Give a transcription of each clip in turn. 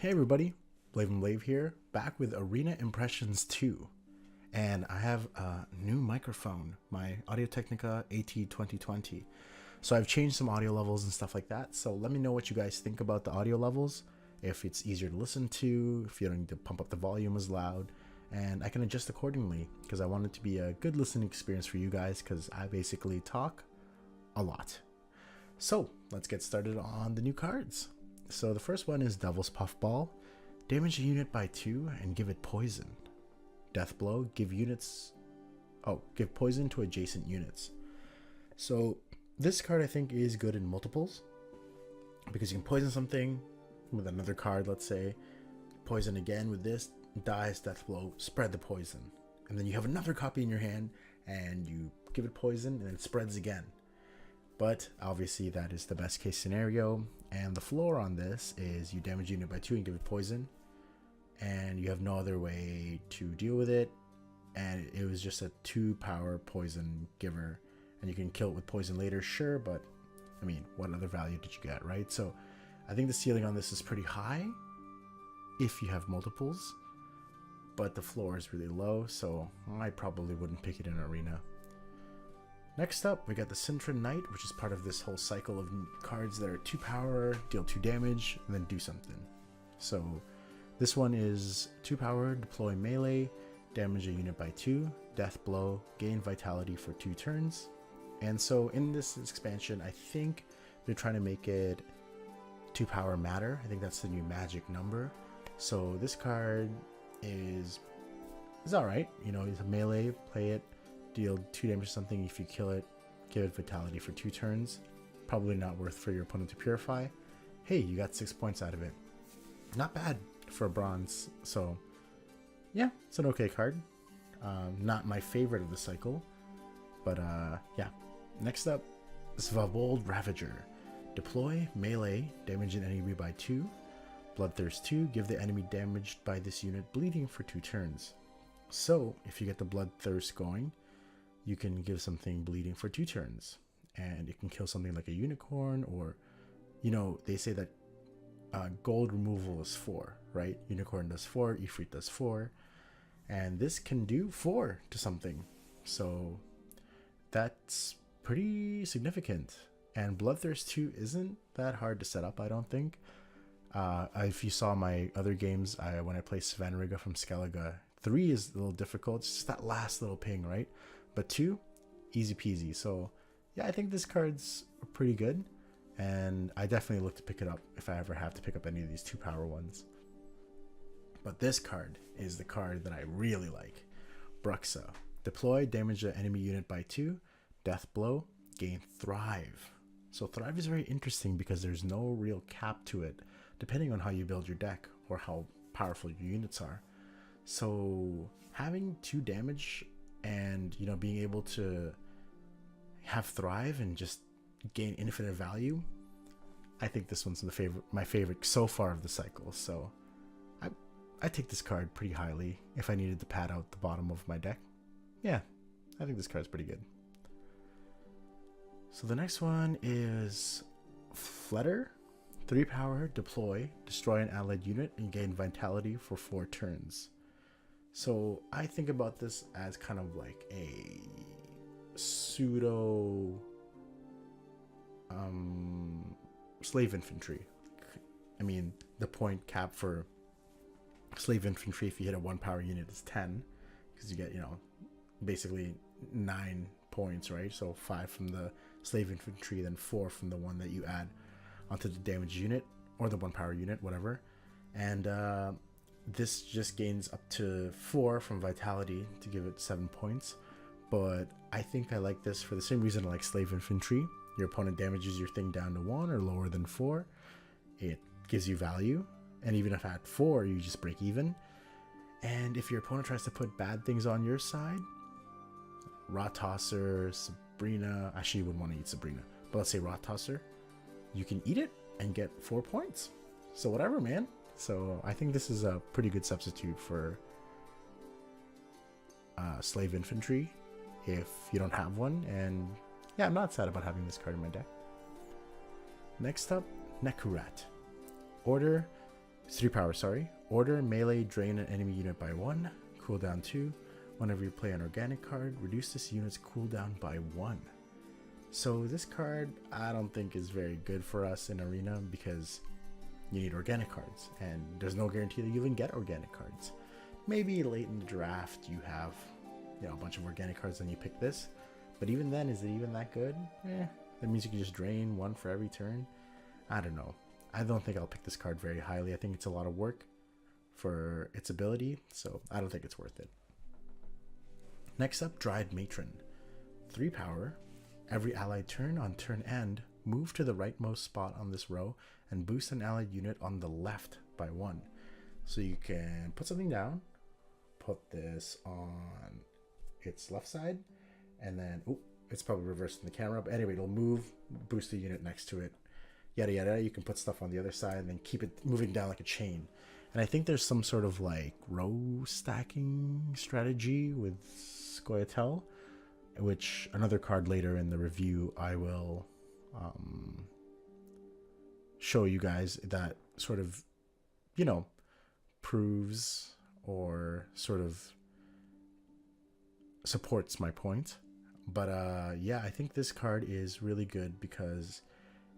Hey everybody, Blave here, back with Arena Impressions 2. And I have a new microphone, my Audio Technica AT2020. So I've changed some audio levels and stuff like that. So let me know what you guys think about the audio levels, if it's easier to listen to, if you don't need to pump up the volume as loud, and I can adjust accordingly because I want it to be a good listening experience for you guys because I basically talk a lot. So let's get started on the new cards. So the first one is Devil's Puffball. Damage a unit by 2 and give it poison. Death Blow, give poison to adjacent units. So this card I think is good in multiples because you can poison something with another card, let's say, poison again with this, dies, Death Blow, spread the poison. And then you have another copy in your hand and you give it poison and it spreads again. But obviously that is the best case scenario, and the floor on this is you damage a unit by 2 and give it poison, and you have no other way to deal with it, and it was just a 2 power poison giver, and you can kill it with poison later, sure, but I mean, what other value did you get, right? So I think the ceiling on this is pretty high if you have multiples, but the floor is really low, so I probably wouldn't pick it in Arena. Next up, we got the Sintra Knight, which is part of this whole cycle of cards that are 2 power, deal 2 damage, and then do something. So this one is 2 power, deploy melee, damage a unit by 2, death blow, gain vitality for 2 turns. And so in this expansion, I think they're trying to make it 2 power matter. I think that's the new magic number. So this card is alright. You know, it's a melee, play it. Deal 2 damage to something. If you kill it, give it vitality for 2 turns. Probably not worth for your opponent to purify. Hey, you got 6 points out of it. Not bad for a bronze. So yeah, it's an okay card. Not my favorite of the cycle, but yeah. Next up, Svavold Ravager. Deploy, melee, damage an enemy by 2. Bloodthirst 2, give the enemy damaged by this unit bleeding for 2 turns. So if you get the Bloodthirst going, you can give something bleeding for 2 turns, and it can kill something like a unicorn, or, you know, they say that gold removal is 4, right? Unicorn does 4, Ifrit does 4, and this can do 4 to something. So that's pretty significant. And Bloodthirst 2 isn't that hard to set up, I don't think. If you saw my other games, when I play Svanriga from Skellige, 3 is a little difficult. It's just that last little ping, right? But 2, easy peasy. So yeah, I think this card's pretty good, and I definitely look to pick it up if I ever have to pick up any of these 2 power ones. But this card is the card that I really like. Bruxa. Deploy, damage an enemy unit by 2, death blow, gain thrive. So thrive is very interesting because there's no real cap to it, depending on how you build your deck or how powerful your units are. So having 2 damage and, you know, being able to have thrive and just gain infinite value, I think this one's my favorite so far of the cycle. So I take this card pretty highly if I needed to pad out the bottom of my deck. Yeah, I think this card's pretty good. So the next one is Flutter. 3 power, deploy, destroy an allied unit, and gain vitality for 4 turns. So I think about this as kind of like a pseudo slave infantry. I mean, the point cap for slave infantry if you hit a 1 power unit is 10, because you get, you know, basically 9 points, right? So 5 from the slave infantry, then 4 from the one that you add onto the damage unit or the 1 power unit, whatever. And this just gains up to 4 from vitality to give it 7 points. But I think I like this for the same reason I like slave infantry. Your opponent damages your thing down to 1 or lower than 4. It gives you value. And even if at 4, you just break even. And if your opponent tries to put bad things on your side, Rot Tosser, Sabrina, actually you wouldn't want to eat Sabrina, but let's say Rot Tosser, you can eat it and get 4 points. So whatever, man. So I think this is a pretty good substitute for slave infantry if you don't have one. And yeah, I'm not sad about having this card in my deck. Next up, Nekurat. Order 3 power, sorry. Order, melee, drain an enemy unit by 1. Cooldown 2. Whenever you play an organic card, reduce this unit's cooldown by 1. So this card I don't think is very good for us in Arena because you need organic cards, and there's no guarantee that you even get organic cards. Maybe late in the draft you have, you know, a bunch of organic cards and you pick this, but even then, is it even that good? That means you can just drain 1 for every turn. I don't know. I don't think I'll pick this card very highly. I think it's a lot of work for its ability, so I don't think it's worth it. Next up, Dried Matron. 3 power. Every allied turn on turn end, move to the rightmost spot on this row and boost an allied unit on the left by 1. So you can put something down, put this on its left side, and then, oh, it's probably reversed in the camera, but anyway, it'll move, boost the unit next to it, yada yada. You can put stuff on the other side and then keep it moving down like a chain. And I think there's some sort of like row stacking strategy with Scoia'tael, which another card later in the review I will show you guys that sort of, you know, proves or sort of supports my point. But yeah, I think this card is really good because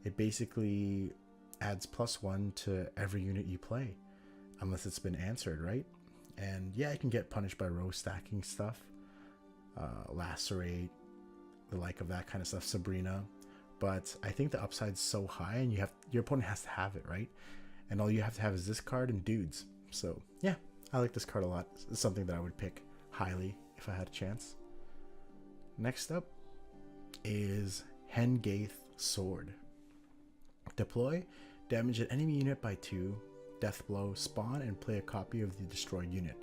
it basically adds +1 to every unit you play unless it's been answered, right? And yeah, it can get punished by row stacking stuff, lacerate, the like of that kind of stuff, Sabrina. But I think the upside's so high, and your opponent has to have it, right? And all you have to have is this card and dudes. So yeah, I like this card a lot. It's something that I would pick highly if I had a chance. Next up is Hengaith Sword. Deploy, damage an enemy unit by 2, death blow, spawn, and play a copy of the destroyed unit.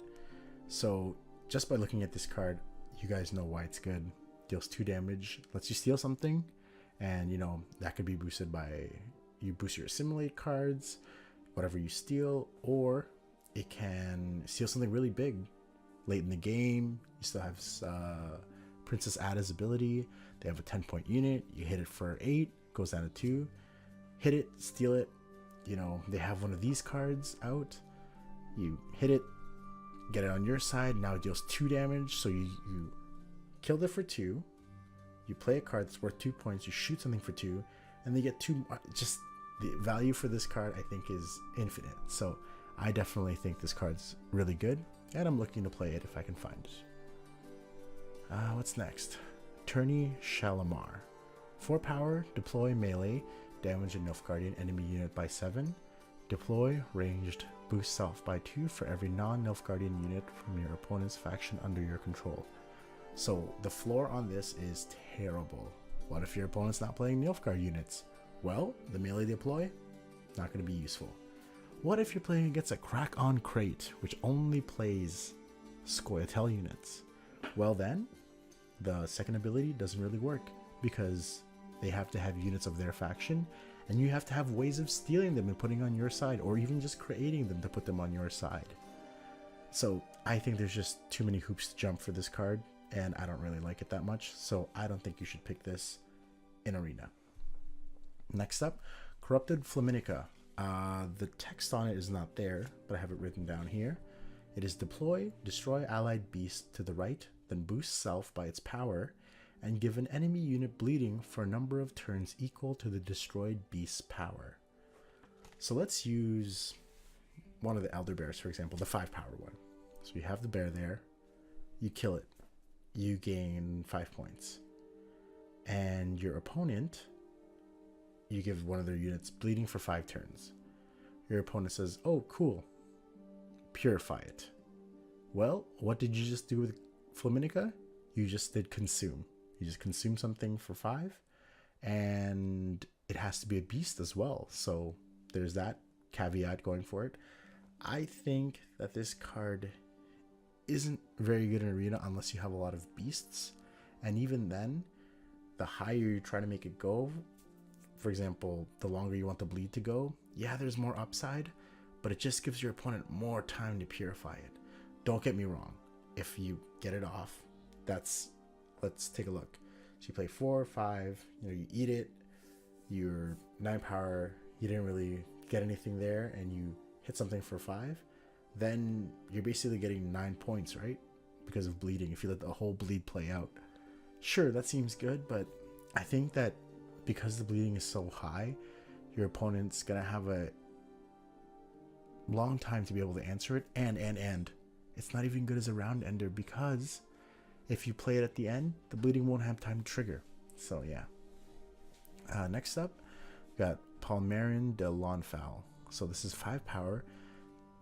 So just by looking at this card, you guys know why it's good. Deals 2 damage, lets you steal something, and you know that could be boosted by you boost your assimilate cards, whatever you steal, or it can steal something really big late in the game. You still have Princess Ada's ability. They have a 10-point unit. You hit it for 8, goes down to 2. Hit it, steal it. You know, they have one of these cards out. You hit it, get it on your side. Now it deals 2 damage. So you killed it for 2. You play a card that's worth 2 points. You shoot something for 2, and they get 2. Just the value for this card, I think, is infinite. So I definitely think this card's really good, and I'm looking to play it if I can find it. What's next? Tourney Shalimar. 4 power, deploy melee, damage a Nilfgaardian enemy unit by 7. Deploy ranged, boost self by 2 for every non-Nilfgaardian unit from your opponent's faction under your control. So the floor on this is terrible. What if your opponent's not playing Nilfgaard units? Well, the melee deploy, not going to be useful. What if you're playing against a crack-on crate, which only plays Scoia'tael units? Well then, the second ability doesn't really work because they have to have units of their faction, and you have to have ways of stealing them and putting on your side, or even just creating them to put them on your side. So I think there's just too many hoops to jump for this card, and I don't really like it that much, so I don't think you should pick this in Arena. Next up, Corrupted Flaminica. The text on it is not there, but I have it written down here. It is deploy, destroy allied beast to the right, then boost self by its power, and give an enemy unit bleeding for a number of turns equal to the destroyed beast's power. So let's use one of the Elder Bears, for example, the 5 power one. So you have the bear there, you kill it, you gain 5 points. And your opponent, you give one of their units bleeding for 5 turns. Your opponent says, oh, cool, purify it. Well, what did you just do with Flaminica? You just did consume. You just consume something for 5, and it has to be a beast as well. So there's that caveat going for it. I think that this card isn't very good in Arena unless you have a lot of beasts. And even then, the higher you try to make it go, for example, the longer you want the bleed to go, yeah, there's more upside, but it just gives your opponent more time to purify it. Don't get me wrong. If you get it off, let's take a look. So you play 4 or 5, you eat it, you're 9 power, you didn't really get anything there, and you hit something for 5, then you're basically getting 9 points, right? Because of bleeding, if you let the whole bleed play out. Sure, that seems good, but I think that because the bleeding is so high, your opponent's gonna have a long time to be able to answer it, and it's not even good as a round ender, because if you play it at the end, the bleeding won't have time to trigger. So yeah. Next up, we got Palmerian de Lonfowl. So this is 5 power.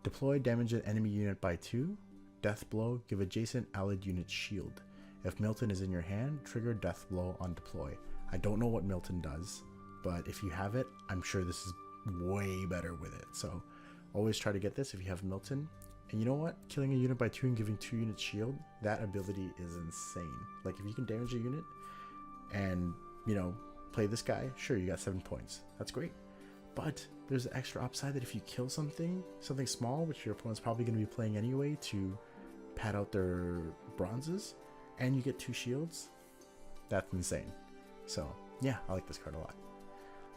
Deploy, damage an enemy unit by 2. Death blow, give adjacent allied unit shield. If Milton is in your hand, trigger death blow on deploy. I don't know what Milton does, but if you have it, I'm sure this is way better with it. So always try to get this if you have Milton. And you know what? Killing a unit by 2 and giving 2 units shield, that ability is insane. Like if you can damage a unit and, you know, play this guy, sure, you got 7 points. That's great. But there's an extra upside that if you kill something small, which your opponent's probably going to be playing anyway to pad out their bronzes, and you get 2 shields, that's insane. So yeah, I like this card a lot.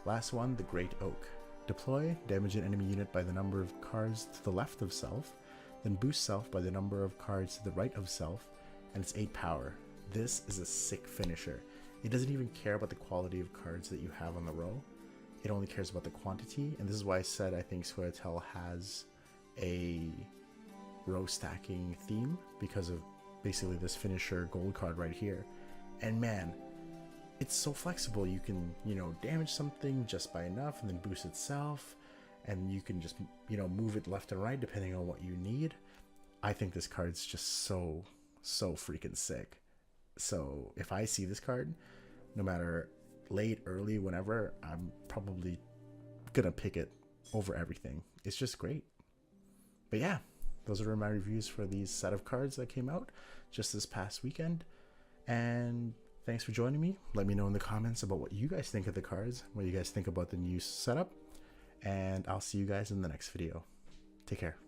Last one, the Great Oak. Deploy, damage an enemy unit by the number of cards to the left of self, then boost self by the number of cards to the right of self, and it's 8 power. This is a sick finisher. It doesn't even care about the quality of cards that you have on the row. It only cares about the quantity, and this is why I said I think Squirtle has a row stacking theme, because of basically this finisher gold card right here. And man, it's so flexible. You can, you know, damage something just by enough and then boost itself, and you can just, you know, move it left and right depending on what you need. I think this card's just so freaking sick. So if I see this card, no matter late, early, whenever, I'm probably gonna pick it over everything. It's just great. But yeah, those are my reviews for these set of cards that came out just this past weekend. And thanks for joining me. Let me know in the comments about what you guys think of the cards, what you guys think about the new setup, and I'll see you guys in the next video. Take care.